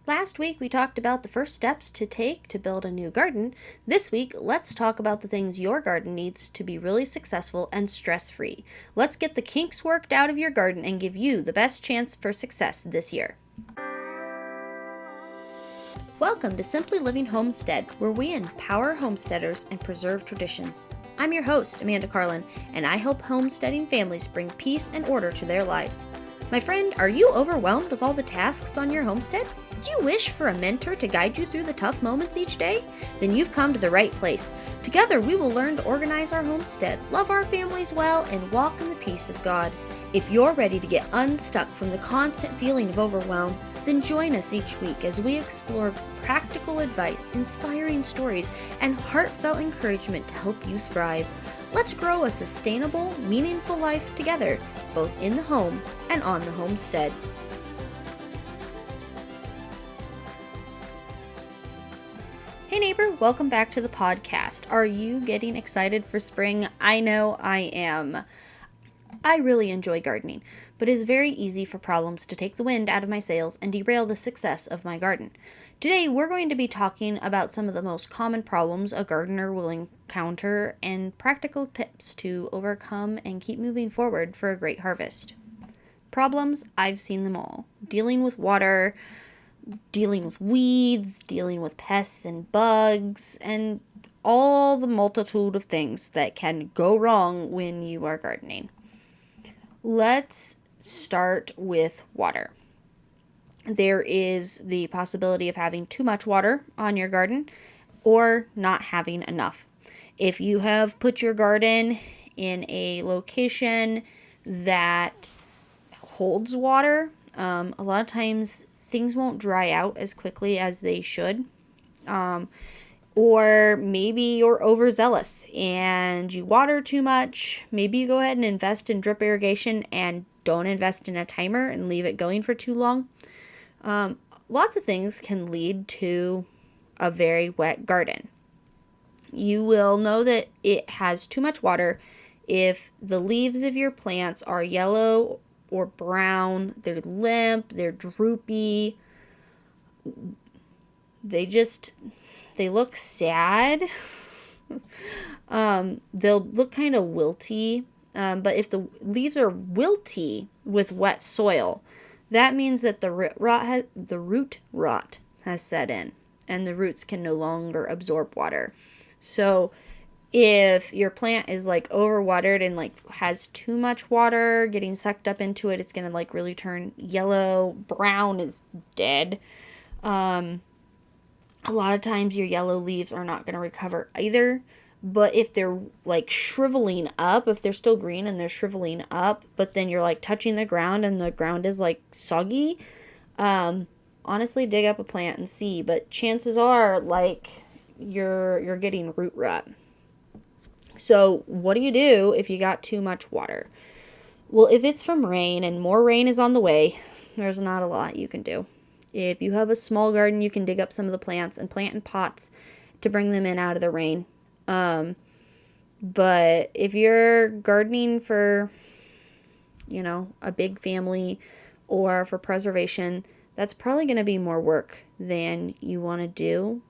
Last week we talked about the first steps to take to build a new garden. This week, let's talk about the things your garden needs to be really successful and stress-free. Let's get the kinks worked out of your garden and give you the best chance for success this year. Welcome to Simply Living Homestead, where we empower homesteaders and preserve traditions. I'm your host, Amanda Carlin, and I help homesteading families bring peace and order to their lives. My friend, are you overwhelmed with all the tasks on your homestead? Do you wish for a mentor to guide you through the tough moments each day? Then you've come to the right place. Together we will learn to organize our homestead, love our families well, and walk in the peace of God. If you're ready to get unstuck from the constant feeling of overwhelm, then join us each week as we explore practical advice, inspiring stories, and heartfelt encouragement to help you thrive. Let's grow a sustainable, meaningful life together, both in the home and on the homestead. Hey neighbor, welcome back to the podcast. Are you getting excited for spring? I know I am. I really enjoy gardening, but it is very easy for problems to take the wind out of my sails and derail the success of my garden. Today, we're going to be talking about some of the most common problems a gardener will encounter and practical tips to overcome and keep moving forward for a great harvest. Problems, I've seen them all. Dealing with water, dealing with weeds, dealing with pests and bugs, and all the multitude of things that can go wrong when you are gardening. Let's start with water. There is the possibility of having too much water on your garden or not having enough. If you have put your garden in a location that holds water, a lot of times things won't dry out as quickly as they should. Or maybe you're overzealous and you water too much. Maybe you go ahead and invest in drip irrigation and don't invest in a timer and leave it going for too long. Lots of things can lead to a very wet garden. You will know that it has too much water if the leaves of your plants are yellow or brown, they're limp, they're droopy, they look sad. They'll look kind of wilty, but if the leaves are wilty with wet soil, that means that the root rot has set in, and the roots can no longer absorb water. So if your plant is overwatered and has too much water getting sucked up into it, it's going to really turn yellow. Brown is dead. A lot of times your yellow leaves are not going to recover either. But if they're shriveling up, if they're still green and they're shriveling up, but then you're touching the ground and the ground is soggy, honestly dig up a plant and see. But chances are you're getting root rot. So what do you do if you got too much water? Well, if it's from rain and more rain is on the way, there's not a lot you can do. If you have a small garden, you can dig up some of the plants and plant in pots to bring them in out of the rain. But if you're gardening for, a big family or for preservation, that's probably going to be more work than you want to do.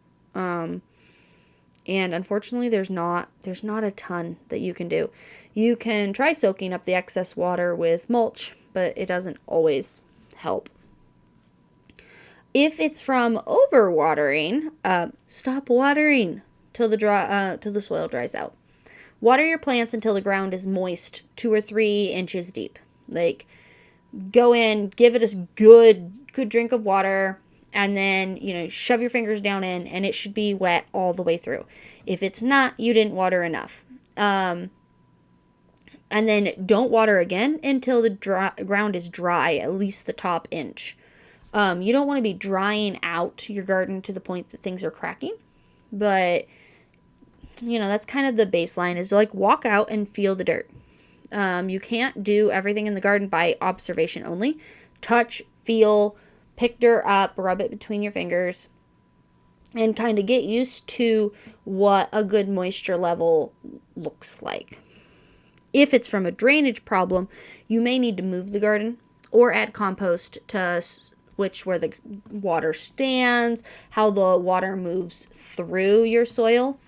And unfortunately, there's not a ton that you can do. You can try soaking up the excess water with mulch, but it doesn't always help. If it's from overwatering, stop watering till the soil dries out. Water your plants until the ground is moist, 2 or 3 inches deep. Go in, give it a good drink of water, and then, shove your fingers down in, and it should be wet all the way through. If it's not, you didn't water enough. And then don't water again until the ground is dry, at least the top inch. You don't want to be drying out your garden to the point that things are cracking. But, that's kind of the baseline is walk out and feel the dirt. You can't do everything in the garden by observation only. Touch, feel, pick dirt up, rub it between your fingers, and kind of get used to what a good moisture level looks like. If it's from a drainage problem, you may need to move the garden or add compost to where the water stands, how the water moves through your soil.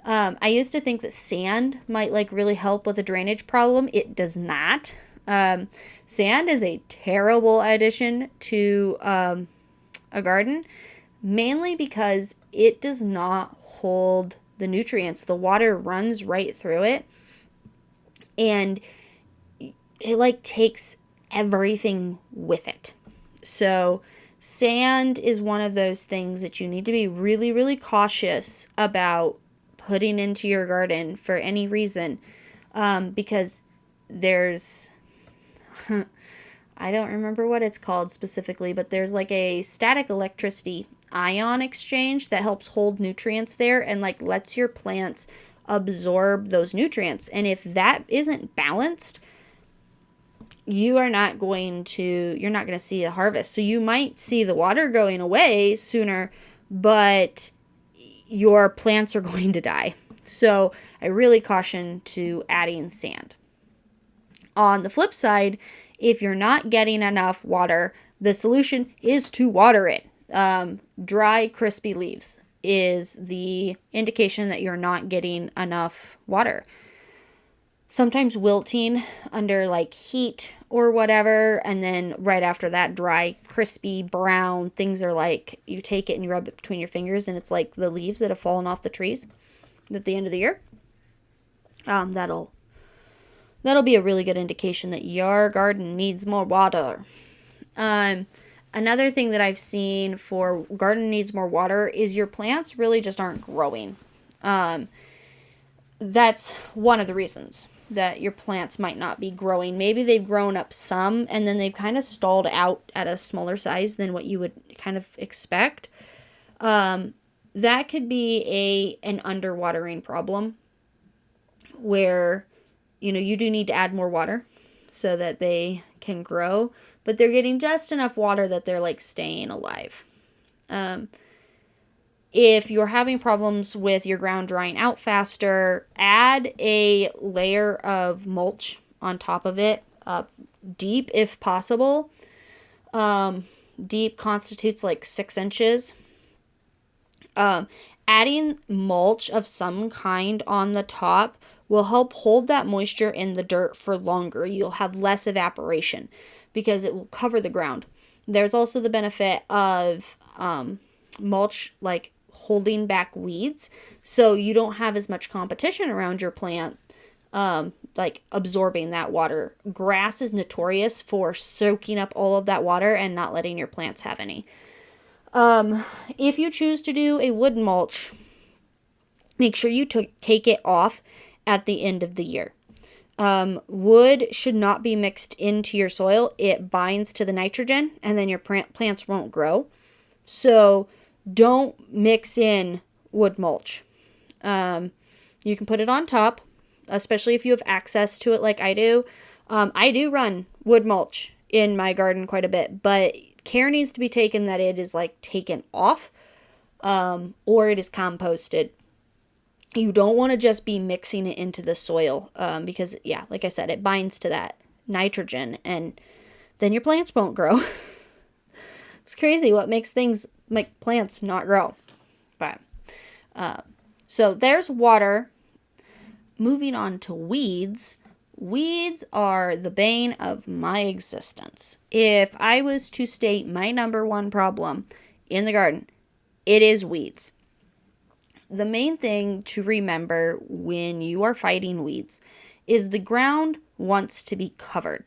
I used to think that sand might like really help with a drainage problem. It does not. Sand is a terrible addition to a garden, mainly because it does not hold the nutrients. The water runs right through it, and it like takes everything with it. So sand is one of those things that you need to be really, really cautious about putting into your garden for any reason, because there's I don't remember what it's called specifically, but there's like a static electricity ion exchange that helps hold nutrients there and like lets your plants absorb those nutrients. And if that isn't balanced, you're not going to see a harvest. So you might see the water going away sooner, but your plants are going to die. So I really caution to adding sand. On the flip side, if you're not getting enough water, the solution is to water it. Dry, crispy leaves is the indication that you're not getting enough water. Sometimes wilting under like heat or whatever, and then right after that, dry, crispy, brown, things are like, you take it and you rub it between your fingers and it's like the leaves that have fallen off the trees at the end of the year. That'll be a really good indication that your garden needs more water. Another thing that I've seen for garden needs more water is your plants really just aren't growing. That's one of the reasons that your plants might not be growing. Maybe they've grown up some and then they've kind of stalled out at a smaller size than what you would kind of expect. That could be an underwatering problem where, you do need to add more water so that they can grow, but they're getting just enough water that they're like staying alive. If you're having problems with your ground drying out faster, add a layer of mulch on top of it, deep if possible. Deep constitutes like 6 inches. Adding mulch of some kind on the top will help hold that moisture in the dirt for longer. You'll have less evaporation because it will cover the ground. There's also the benefit of mulch like holding back weeds, so you don't have as much competition around your plant like absorbing that water. Grass is notorious for soaking up all of that water and not letting your plants have any. If you choose to do a wood mulch, make sure you take it off at the end of the year. Wood should not be mixed into your soil. It binds to the nitrogen and then your plants won't grow. So don't mix in wood mulch. You can put it on top, especially if you have access to it like I do. I do run wood mulch in my garden quite a bit, but care needs to be taken that it is like taken off, or it is composted. You don't want to just be mixing it into the soil, because like I said, it binds to that nitrogen and then your plants won't grow. It's crazy what makes plants not grow. But so there's water. Moving on to weeds. Weeds are the bane of my existence. If I was to state my number one problem in the garden, it is weeds. The main thing to remember when you are fighting weeds is the ground wants to be covered.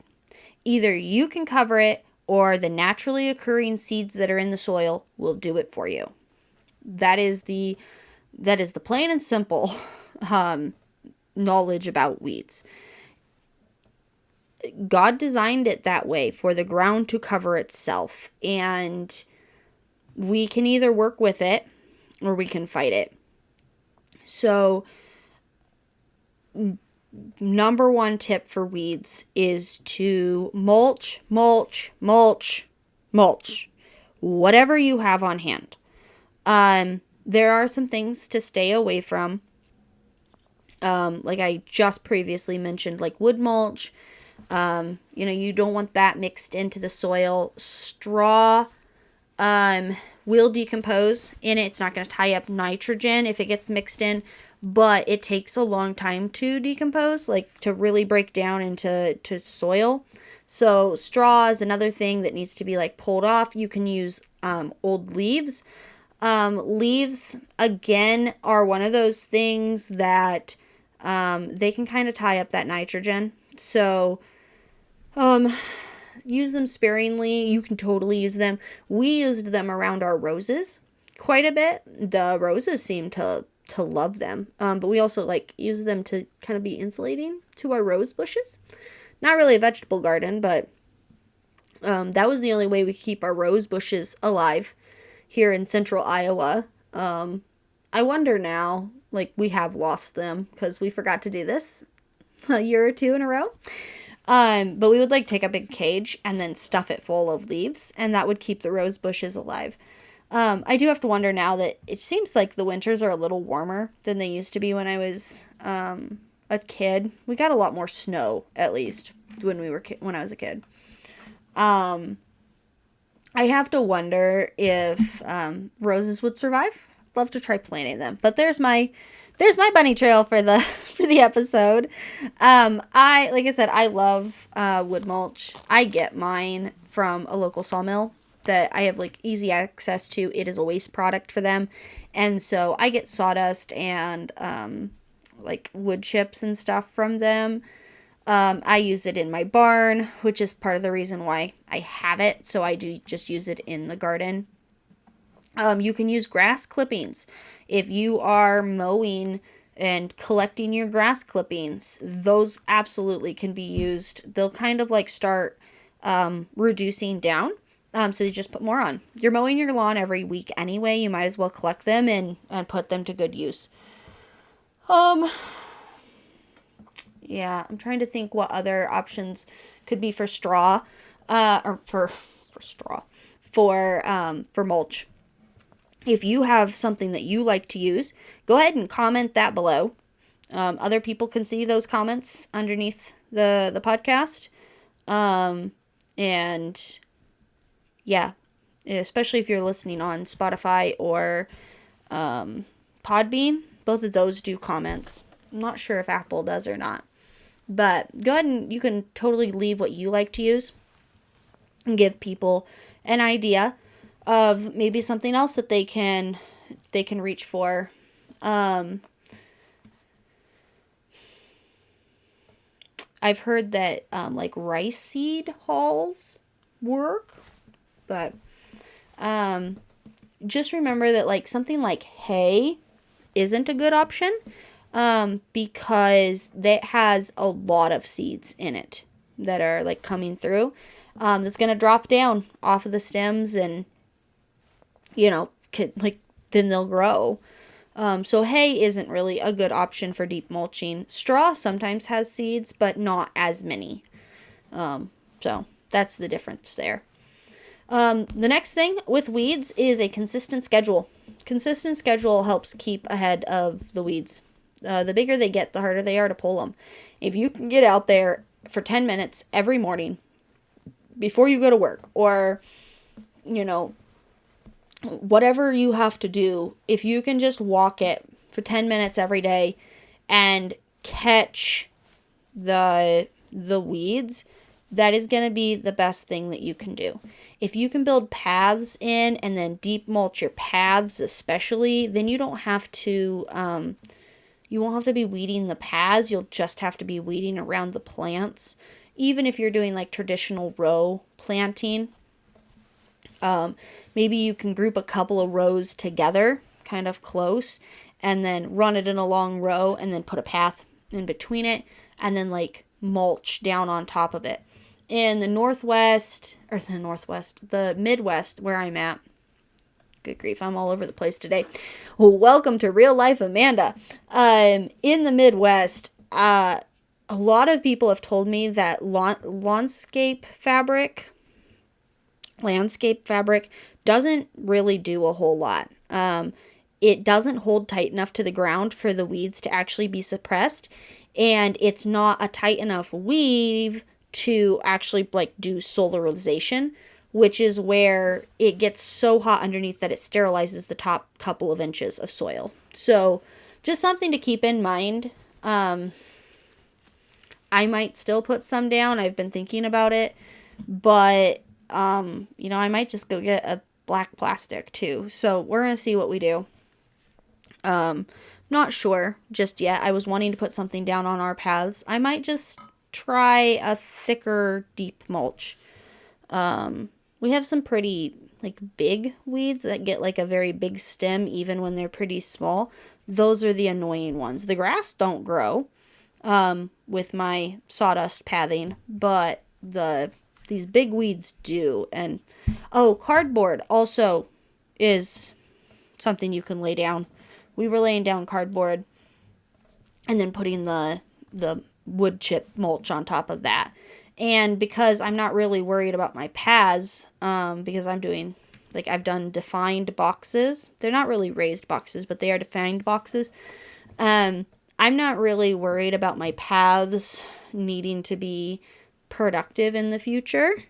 Either you can cover it or the naturally occurring seeds that are in the soil will do it for you. That is the plain and simple knowledge about weeds. God designed it that way for the ground to cover itself, and we can either work with it or we can fight it. So, number one tip for weeds is to mulch, mulch, mulch, mulch, whatever you have on hand. There are some things to stay away from, like I just previously mentioned, like wood mulch. You don't want that mixed into the soil. Straw will decompose in it. It's not going to tie up nitrogen if it gets mixed in, but it takes a long time to decompose, like to really break down into soil. So straw is another thing that needs to be like pulled off. You can use old leaves. Leaves, again, are one of those things that they can kind of tie up that nitrogen. So use them sparingly. You can totally use them. We used them around our roses quite a bit. The roses seem to love them. But we also like use them to kind of be insulating to our rose bushes. Not really a vegetable garden, but that was the only way we could keep our rose bushes alive here in central Iowa. I wonder now, like we have lost them because we forgot to do this a year or two in a row. But we would like take a big cage and then stuff it full of leaves, and that would keep the rose bushes alive. I do have to wonder now that it seems like the winters are a little warmer than they used to be when I was a kid. We got a lot more snow, at least, when I was a kid. I have to wonder if roses would survive. Love to try planting them. But there's my bunny trail for the episode. Like I said, I love wood mulch. I get mine from a local sawmill that I have like easy access to. It is a waste product for them, and so I get sawdust and like wood chips and stuff from them. I use it in my barn, which is part of the reason why I have it. So I do just use it in the garden. You can use grass clippings. If you are mowing and collecting your grass clippings, those absolutely can be used. They'll kind of like start reducing down. So you just put more on. You're mowing your lawn every week anyway. You might as well collect them and put them to good use. Yeah, I'm trying to think what other options could be for straw, or for straw, for mulch. If you have something that you like to use, go ahead and comment that below. Other people can see those comments underneath the podcast. And yeah, especially if you're listening on Spotify or Podbean, both of those do comments. I'm not sure if Apple does or not. But go ahead and you can totally leave what you like to use and give people an idea of maybe something else that they can reach for. I've heard that like rice seed hulls work, but just remember that like something like hay isn't a good option because that has a lot of seeds in it that are like coming through. That's going to drop down off of the stems and then they'll grow. So hay isn't really a good option for deep mulching. Straw sometimes has seeds, but not as many. So that's the difference there. The next thing with weeds is a consistent schedule. Consistent schedule helps keep ahead of the weeds. The bigger they get, the harder they are to pull them. If you can get out there for 10 minutes every morning before you go to work, or whatever you have to do, if you can just walk it for 10 minutes every day and catch the weeds, that is going to be the best thing that you can do. If you can build paths in and then deep mulch your paths especially, then you don't have to you won't have to be weeding the paths. You'll just have to be weeding around the plants. Even if you're doing like traditional row planting, maybe you can group a couple of rows together, kind of close, and then run it in a long row and then put a path in between it and then like mulch down on top of it. In the the Midwest where I'm at, good grief, I'm all over the place today. Well, welcome to Real Life Amanda. In the Midwest, a lot of people have told me that landscape fabric doesn't really do a whole lot. It doesn't hold tight enough to the ground for the weeds to actually be suppressed, and it's not a tight enough weave to actually like do solarization, which is where it gets so hot underneath that it sterilizes the top couple of inches of soil. So just something to keep in mind. I might still put some down. I've been thinking about it, but I might just go get a black plastic too. So we're going to see what we do. Not sure just yet. I was wanting to put something down on our paths. I might just try a thicker, deep mulch. We have some pretty big weeds that get a very big stem even when they're pretty small. Those are the annoying ones. The grass don't grow with my sawdust pathing, but these big weeds do. And cardboard also is something you can lay down. We were laying down cardboard and then putting the wood chip mulch on top of that. And because I'm not really worried about my paths, because I'm doing, I've done defined boxes. They're not really raised boxes, but they are defined boxes. I'm not really worried about my paths needing to be productive in the future,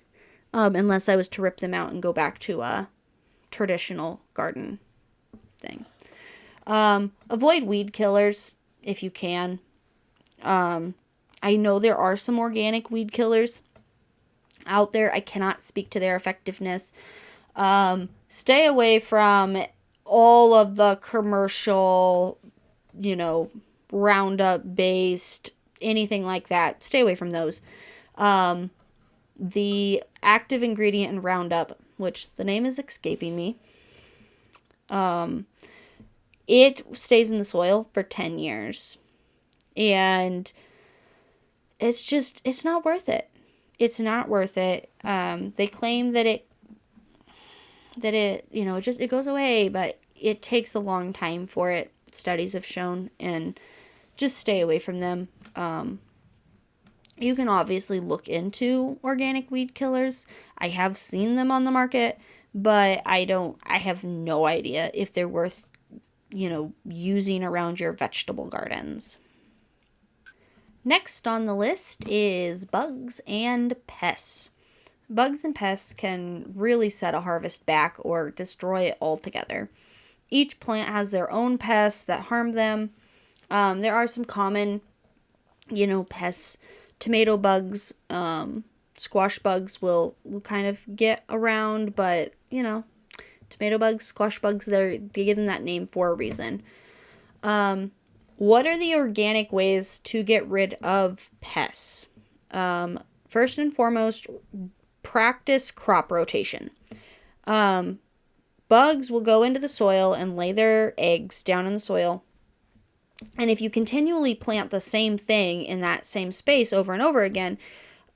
unless I was to rip them out and go back to a traditional garden thing. Avoid weed killers if you can. I know there are some organic weed killers out there. I cannot speak to their effectiveness. Stay away from all of the commercial, Roundup based, anything like that. Stay away from those. The active ingredient in Roundup, which the name is escaping me, it stays in the soil for 10 years. And it's not worth it. It's not worth it. They claim that it it goes away, but it takes a long time for it. Studies have shown, and just stay away from them. You can obviously look into organic weed killers. I have seen them on the market, but I have no idea if they're worth, using around your vegetable gardens. Next on the list is bugs and pests. Bugs and pests can really set a harvest back or destroy it altogether. Each plant has their own pests that harm them. There are some common, pests. Tomato bugs, squash bugs will kind of get around, but, tomato bugs, squash bugs, they give them that name for a reason. What are the organic ways to get rid of pests? First and foremost, practice crop rotation. Bugs will go into the soil and lay their eggs down in the soil. And if you continually plant the same thing in that same space over and over again,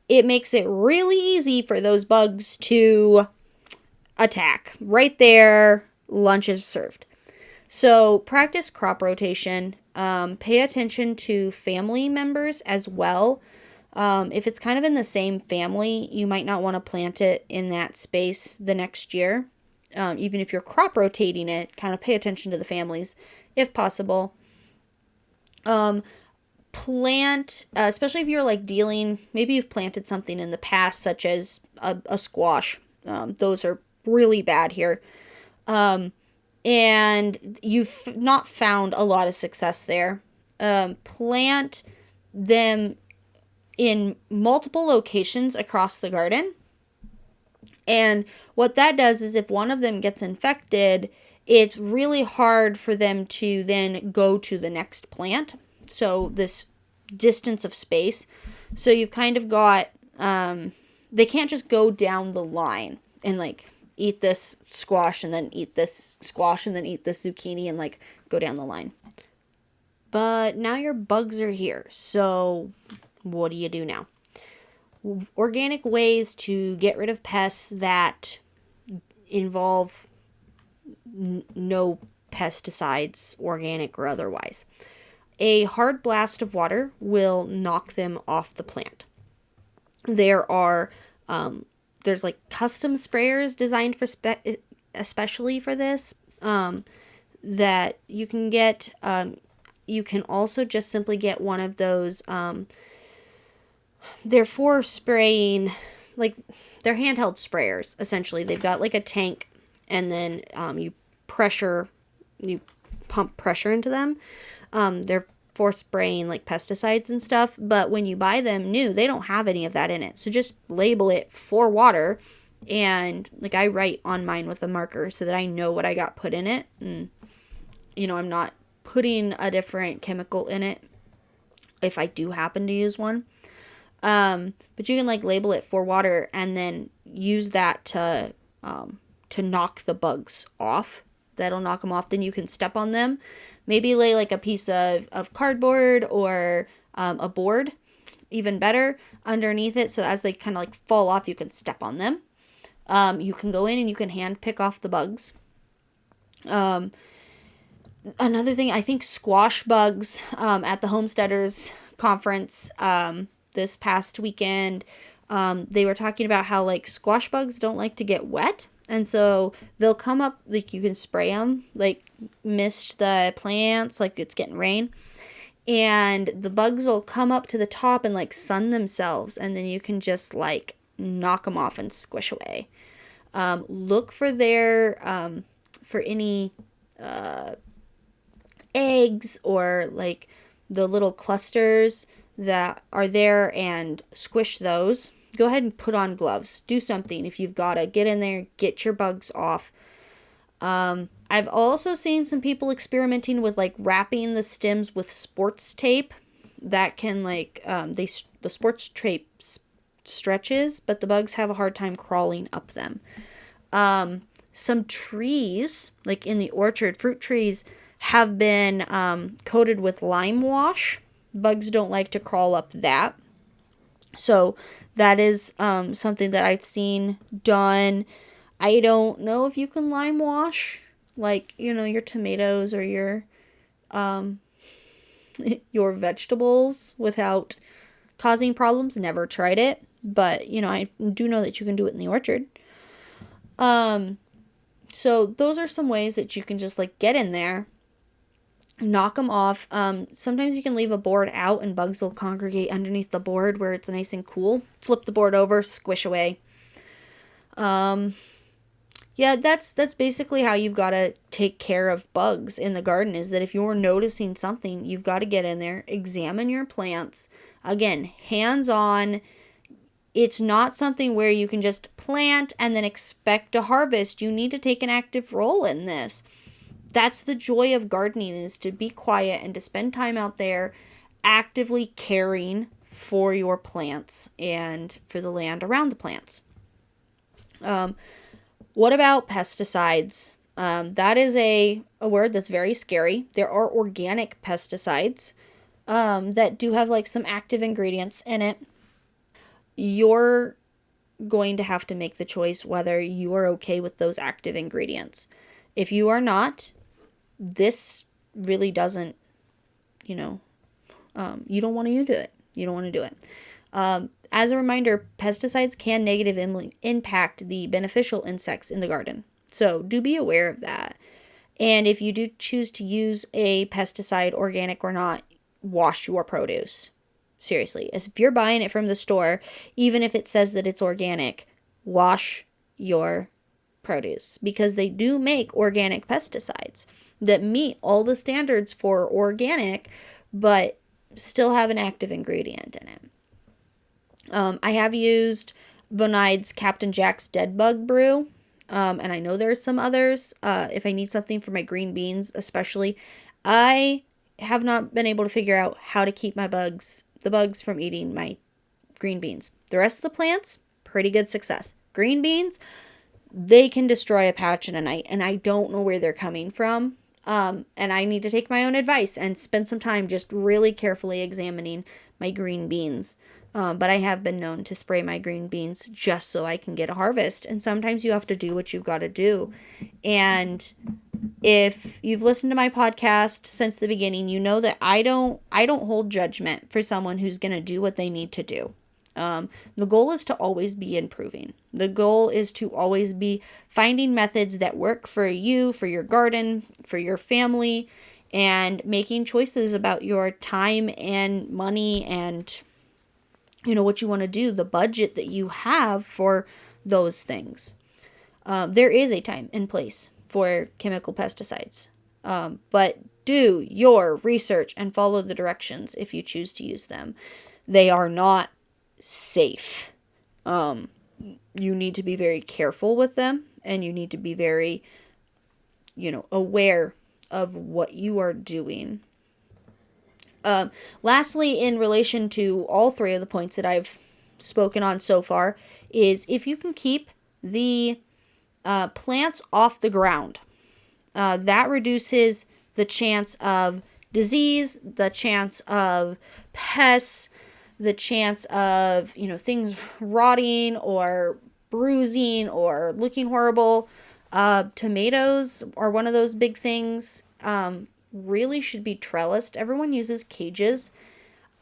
it makes it really easy for those bugs to attack. Right there, lunch is served. So practice crop rotation. Pay attention to family members as well. If it's kind of in the same family, you might not want to plant it in that space the next year. Even if you're crop rotating it, kind of pay attention to the families if possible. Plant, especially if you're maybe you've planted something in the past, such as a squash. Those are really bad here. And you've not found a lot of success there. Plant them in multiple locations across the garden. And what that does is if one of them gets infected, it's really hard for them to then go to the next plant. So this distance of space. So you've kind of got, they can't just go down the line and eat this squash and then eat this squash and then eat this zucchini and go down the line. But now your bugs are here. So what do you do now? Organic ways to get rid of pests that involve no pesticides, organic or otherwise. A hard blast of water will knock them off the plant. There's custom sprayers designed for especially for this that you can get. You can also just simply get one of those. They're for spraying, they're they're handheld sprayers, essentially. They've got like a tank, and then you pump pressure into them. They're for spraying like pesticides and stuff, but when you buy them new, they don't have any of that in it. So just label it for water, and like I write on mine with a marker so that I know what I got put in it, and I'm not putting a different chemical in it if I do happen to use one. But you can like label it for water and then use that to knock the bugs off. That'll knock them off. Then you can step on them. Maybe lay like a piece of cardboard or a board, even better, underneath it. So as they kind of like fall off, you can step on them. You can go in and you can hand pick off the bugs. Another thing, I think squash bugs at the Homesteaders conference this past weekend, they were talking about how like squash bugs don't like to get wet. And so they'll come up, like you can spray them, like mist the plants, like it's getting rain. And the bugs will come up to the top and like sun themselves. And then you can just like knock them off and squish away. Look for for any eggs or like the little clusters that are there and squish those. Go ahead and put on gloves. Do something if you've got to. Get in there, get your bugs off. I've also seen some people experimenting with like wrapping the stems with sports tape. That can like the sports tape stretches, but the bugs have a hard time crawling up them. Some trees, like in the orchard, fruit trees have been coated with lime wash. Bugs don't like to crawl up that. So that is something that I've seen done. I don't know if you can lime wash, like, your tomatoes or your your vegetables without causing problems. Never tried it, but, I do know that you can do it in the orchard. So those are some ways that you can just, like, get in there, knock them off. Sometimes you can leave a board out and bugs will congregate underneath the board where it's nice and cool. Flip the board over, squish away. Yeah, that's basically how you've got to take care of bugs in the garden, is that if you're noticing something, you've got to get in there, examine your plants. Again, hands-on. It's not something where you can just plant and then expect to harvest. You need to take an active role in this. That's the joy of gardening, is to be quiet and to spend time out there actively caring for your plants and for the land around the plants. What about pesticides? That is a word that's very scary. There are organic pesticides that do have like some active ingredients in it. You're going to have to make the choice whether you are okay with those active ingredients. If you are not, this really doesn't, you don't want to do it. You don't want to do it. As a reminder, pesticides can negatively impact the beneficial insects in the garden. So do be aware of that. And if you do choose to use a pesticide, organic or not, wash your produce. Seriously, if you're buying it from the store, even if it says that it's organic, wash your produce, because they do make organic pesticides that meet all the standards for organic, but still have an active ingredient in it. I have used Bonide's Captain Jack's Dead Bug Brew, and I know there's some others. If I need something for my green beans, especially, I have not been able to figure out how to keep the bugs from eating my green beans. The rest of the plants, pretty good success. Green beans, they can destroy a patch in a night, and I don't know where they're coming from. And I need to take my own advice and spend some time just really carefully examining my green beans. But I have been known to spray my green beans just so I can get a harvest. And sometimes you have to do what you've got to do. And if you've listened to my podcast since the beginning, you know that I don't hold judgment for someone who's going to do what they need to do. The goal is to always be improving. The goal is to always be finding methods that work for you, for your garden, for your family, and making choices about your time and money and, what you want to do, the budget that you have for those things. There is a time and place for chemical pesticides, but do your research and follow the directions if you choose to use them. They are not safe. You need to be very careful with them, and you need to be very, aware of what you are doing. Lastly, in relation to all three of the points that I've spoken on so far, is if you can keep the plants off the ground, that reduces the chance of disease, the chance of pests, the chance of, things rotting or bruising or looking horrible. Tomatoes are one of those big things. Really should be trellised. Everyone uses cages.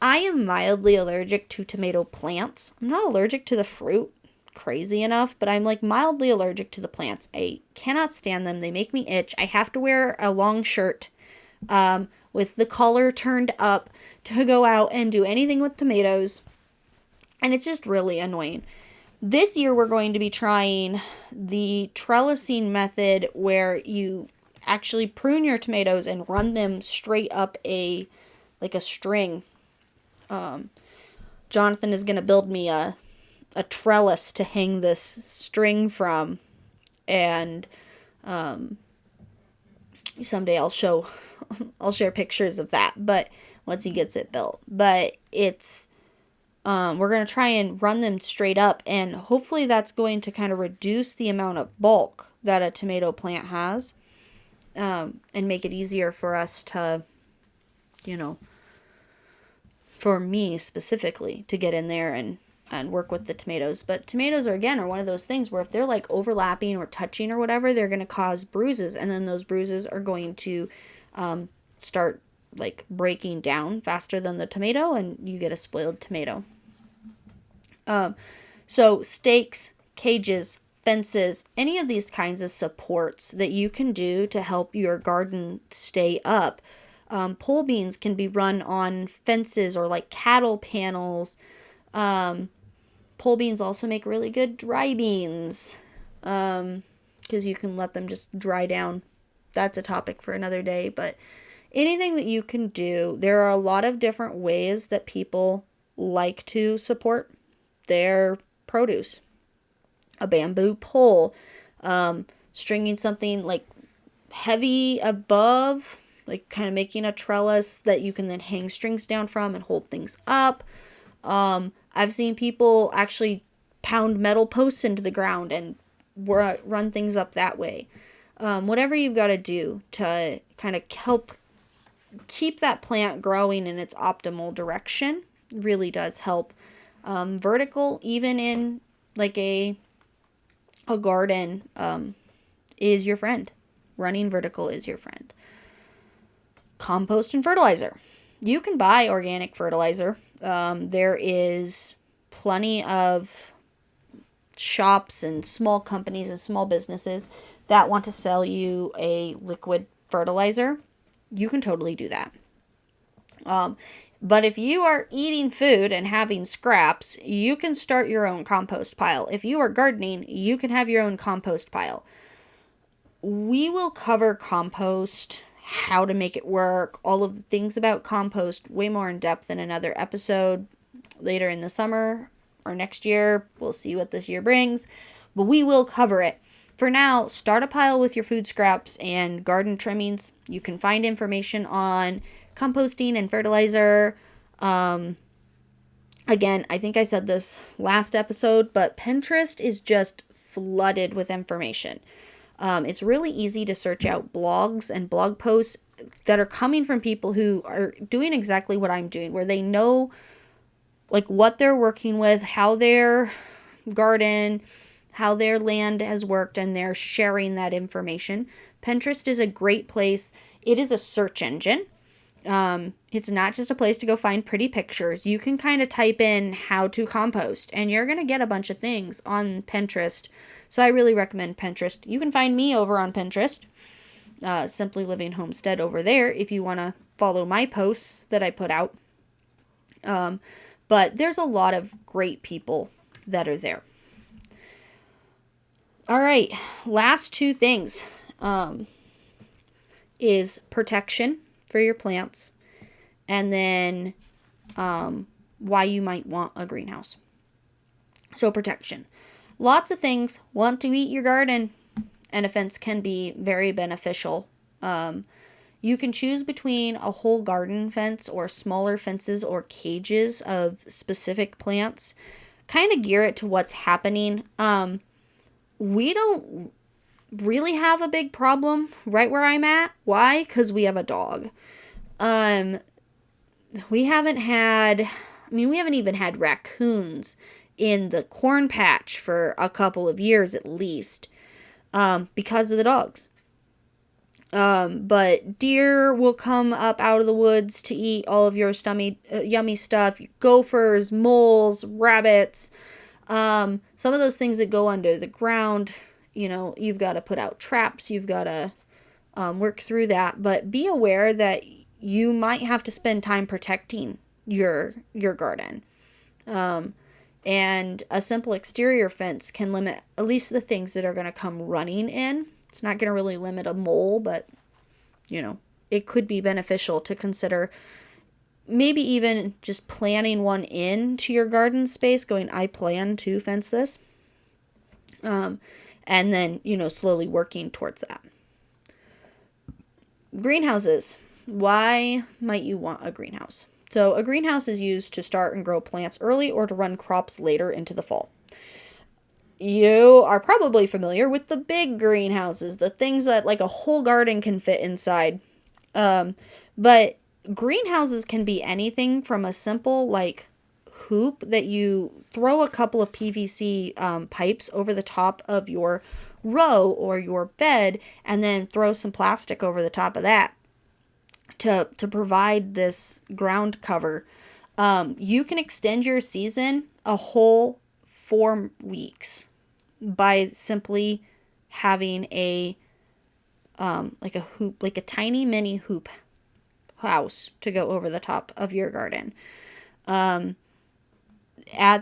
I am mildly allergic to tomato plants. I'm not allergic to the fruit, crazy enough, but I'm like mildly allergic to the plants. I cannot stand them. They make me itch. I have to wear a long shirt with the collar turned up to go out and do anything with tomatoes. And it's just really annoying. This year we're going to be trying the trellising method where you actually prune your tomatoes and run them straight up a string. Jonathan is going to build me a trellis to hang this string from, and someday I'll share pictures of that, but once he gets it built. But it's we're going to try and run them straight up, and hopefully that's going to kind of reduce the amount of bulk that a tomato plant has, and make it easier for us to, for me specifically, to get in there and work with the tomatoes. But tomatoes are one of those things where if they're like overlapping or touching or whatever, they're going to cause bruises, and then those bruises are going to start like breaking down faster than the tomato, and you get a spoiled tomato. So stakes, cages, fences, any of these kinds of supports that you can do to help your garden stay up. Pole beans can be run on fences or like cattle panels. Pole beans also make really good dry beans, because you can let them just dry down. That's a topic for another day, but anything that you can do, there are a lot of different ways that people like to support their produce. A bamboo pole, stringing something like heavy above, like kind of making a trellis that you can then hang strings down from and hold things up. I've seen people actually pound metal posts into the ground and run things up that way. Whatever you've got to do to kind of help keep that plant growing in its optimal direction really does help. Vertical, even in like a garden, is your friend. Running vertical is your friend. Compost and fertilizer. You can buy organic fertilizer. There is plenty of shops and small companies and small businesses that want to sell you a liquid fertilizer. You can totally do that. But if you are eating food and having scraps, you can start your own compost pile. If you are gardening, you can have your own compost pile. We will cover compost, how to make it work, all of the things about compost way more in depth in another episode later in the summer or next year. We'll see what this year brings, but we will cover it. For now, start a pile with your food scraps and garden trimmings. You can find information on composting and fertilizer. Again, I think I said this last episode, but Pinterest is just flooded with information. It's really easy to search out blogs and blog posts that are coming from people who are doing exactly what I'm doing, where they know like what they're working with, how their garden, how their land has worked, and they're sharing that information. Pinterest is a great place. It is a search engine. It's not just a place to go find pretty pictures. You can kind of type in how to compost and you're going to get a bunch of things on Pinterest. So I really recommend Pinterest. You can find me over on Pinterest, Simply Living Homestead over there if you want to follow my posts that I put out. But there's a lot of great people that are there. All right, last two things is protection for your plants, and then why you might want a greenhouse. So protection. Lots of things want to eat your garden, and a fence can be very beneficial. You can choose between a whole garden fence or smaller fences or cages of specific plants. Kind of gear it to what's happening. We don't really have a big problem right where I'm at. Why? Because we have a dog. We haven't even had raccoons in the corn patch for a couple of years at least, because of the dogs. But deer will come up out of the woods to eat all of your yummy stuff. Gophers, moles, rabbits, some of those things that go under the ground. You've got to put out traps. You've got to work through that. But be aware that you might have to spend time protecting your garden. And a simple exterior fence can limit at least the things that are going to come running in. It's not going to really limit a mole, but, it could be beneficial to consider maybe even just planning one into your garden space, going, I plan to fence this. And then, slowly working towards that. Greenhouses. Why might you want a greenhouse? So a greenhouse is used to start and grow plants early or to run crops later into the fall. You are probably familiar with the big greenhouses, the things that like a whole garden can fit inside. But greenhouses can be anything from a simple like hoop that you throw a couple of PVC pipes over the top of your row or your bed, and then throw some plastic over the top of that to provide this ground cover. You can extend your season a whole 4 weeks by simply having a hoop, like a tiny mini hoop house to go over the top of your garden. At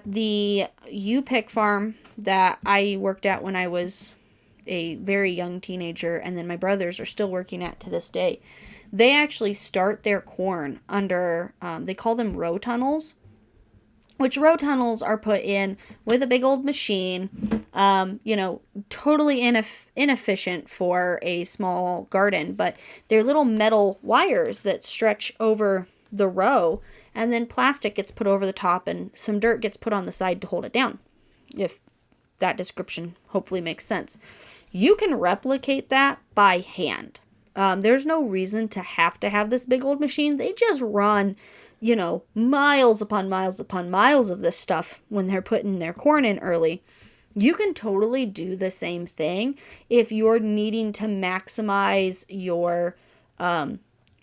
the U-Pick farm that I worked at when I was a very young teenager, and then my brothers are still working at to this day, they actually start their corn under, they call them row tunnels, which row tunnels are put in with a big old machine, totally inefficient for a small garden, but they're little metal wires that stretch over the row, and then plastic gets put over the top and some dirt gets put on the side to hold it down, if that description hopefully makes sense. You can replicate that by hand. There's no reason to have this big old machine. They just run, miles upon miles upon miles of this stuff when they're putting their corn in early. You can totally do the same thing if you're needing to maximize your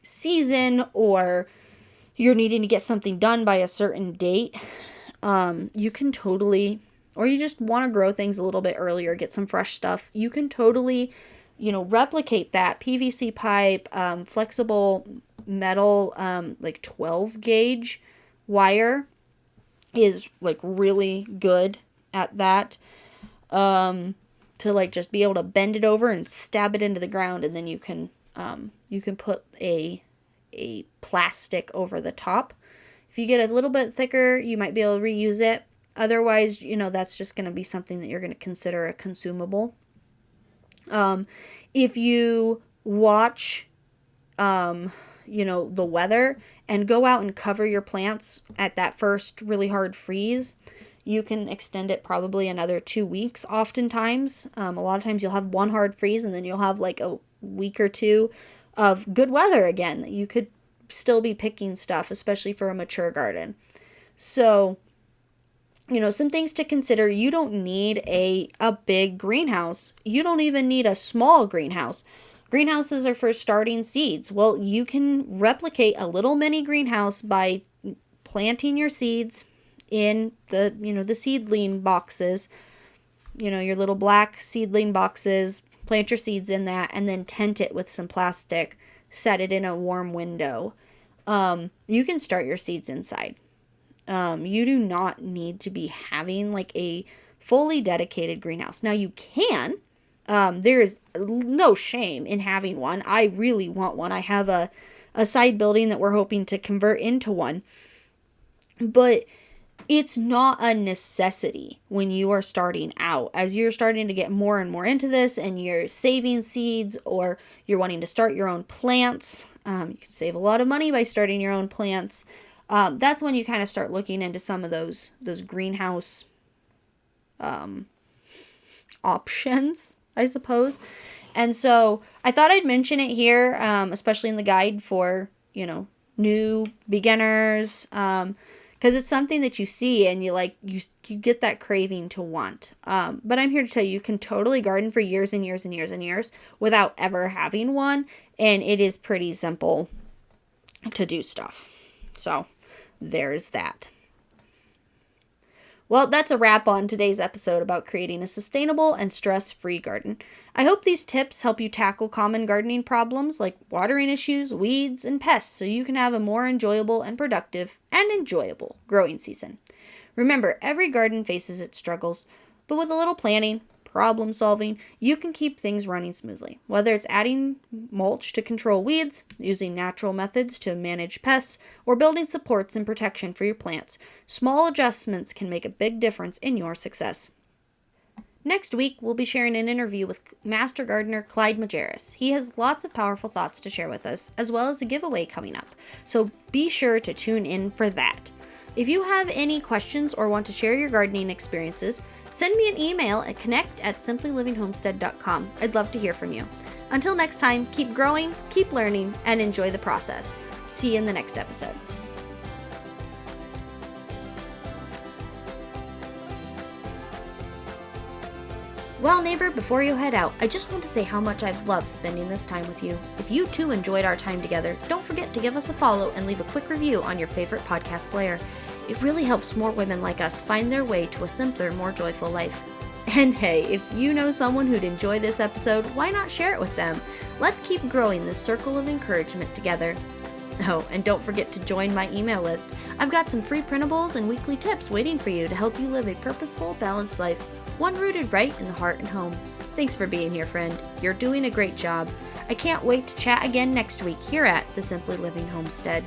season, or you're needing to get something done by a certain date. You can totally, or you just want to grow things a little bit earlier, get some fresh stuff. You can totally replicate that. PVC pipe, flexible metal, like 12 gauge wire is like really good at that. To like just be able to bend it over and stab it into the ground, and then you can put a plastic over the top. If you get a little bit thicker, you might be able to reuse it. Otherwise, that's just going to be something that you're going to consider a consumable. If you watch, the weather and go out and cover your plants at that first really hard freeze, you can extend it probably another 2 weeks oftentimes. A lot of times you'll have one hard freeze and then you'll have like a week or two of good weather again. You could still be picking stuff, especially for a mature garden. So, some things to consider. You don't need a big greenhouse. You don't even need a small greenhouse. Greenhouses are for starting seeds. Well, you can replicate a little mini greenhouse by planting your seeds in the seedling boxes, your little black seedling boxes. Plant your seeds in that and then tent it with some plastic. Set it in a warm window. You can start your seeds inside. You do not need to be having like a fully dedicated greenhouse. Now you can, there is no shame in having one. I really want one. I have a side building that we're hoping to convert into one. But it's not a necessity when you are starting out. As you're starting to get more and more into this and you're saving seeds or you're wanting to start your own plants, you can save a lot of money by starting your own plants. That's when you kind of start looking into some of those greenhouse options, I suppose. And so I thought I'd mention it here, especially in the guide for, new beginners, because it's something that you see and you get that craving to want. But I'm here to tell you, you can totally garden for years and years and years and years without ever having one. And it is pretty simple to do stuff. So there's that. Well, that's a wrap on today's episode about creating a sustainable and stress-free garden. I hope these tips help you tackle common gardening problems like watering issues, weeds, and pests so you can have a more enjoyable and productive and enjoyable growing season. Remember, every garden faces its struggles, but with a little planning, problem solving, you can keep things running smoothly. Whether it's adding mulch to control weeds, using natural methods to manage pests, or building supports and protection for your plants, small adjustments can make a big difference in your success. Next week, we'll be sharing an interview with Master Gardener Clyde Majerus. He has lots of powerful thoughts to share with us, as well as a giveaway coming up, so be sure to tune in for that. If you have any questions or want to share your gardening experiences, send me an email at connect@simplylivingHomestead.com. I'd love to hear from you. Until next time, keep growing, keep learning, and enjoy the process. See you in the next episode. Well, neighbor, before you head out, I just want to say how much I've loved spending this time with you. If you too enjoyed our time together, don't forget to give us a follow and leave a quick review on your favorite podcast player. It really helps more women like us find their way to a simpler, more joyful life. And hey, if you know someone who'd enjoy this episode, why not share it with them? Let's keep growing this circle of encouragement together. Oh, and don't forget to join my email list. I've got some free printables and weekly tips waiting for you to help you live a purposeful, balanced life, one rooted right in the heart and home. Thanks for being here, friend. You're doing a great job. I can't wait to chat again next week here at the Simply Living Homestead.